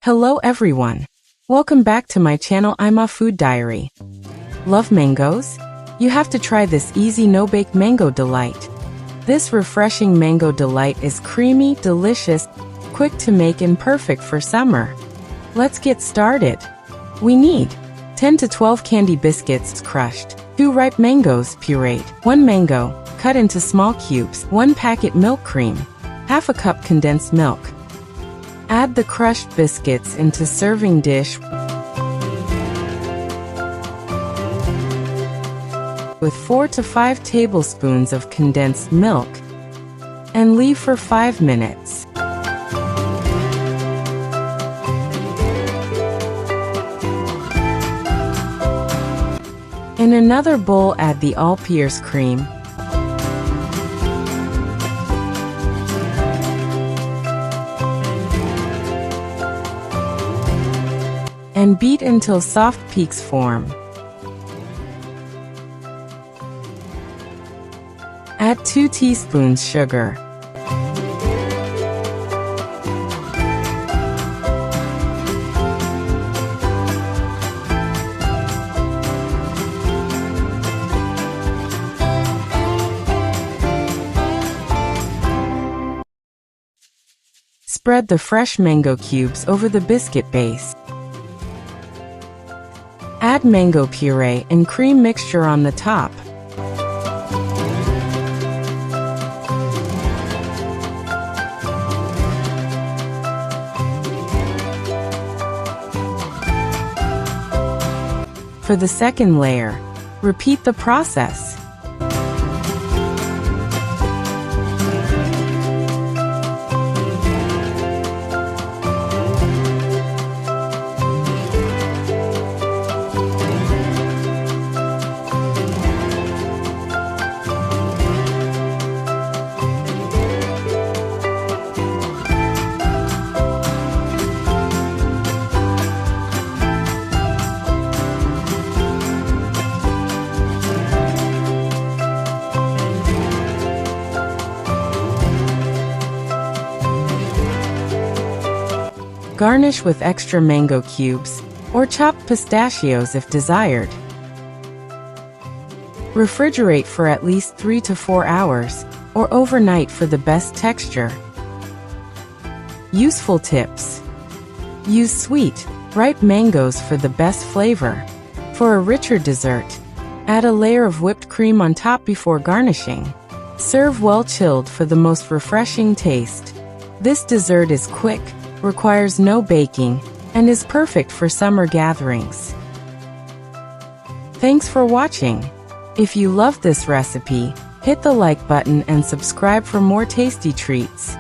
Hello everyone. Welcome back to my channel. I'm a food diary. Love mangoes? You have to try this easy no-bake mango delight. This refreshing mango delight is creamy, delicious, quick to make and perfect for summer. Let's get started. We need 10 to 12 candy biscuits crushed, 2 ripe mangoes pureed, 1 mango cut into small cubes, 1 packet milk cream, half a cup condensed milk. Add the crushed biscuits into serving dish with 4 to 5 tablespoons of condensed milk and leave for 5 minutes. In another bowl, add the all-purpose cream, and beat until soft peaks form. Add 2 teaspoons sugar. Spread the fresh mango cubes over the biscuit base. Add mango puree and cream mixture on the top. For the second layer, repeat the process. Garnish with extra mango cubes or chopped pistachios if desired. Refrigerate for at least 3 to 4 hours or overnight for the best texture. Useful tips. Use sweet, ripe mangoes for the best flavor. For a richer dessert, add a layer of whipped cream on top before garnishing. Serve well chilled for the most refreshing taste. This dessert is quick, requires no baking, and is perfect for summer gatherings. Thanks for watching. If you love this recipe, hit the like button and subscribe for more tasty treats.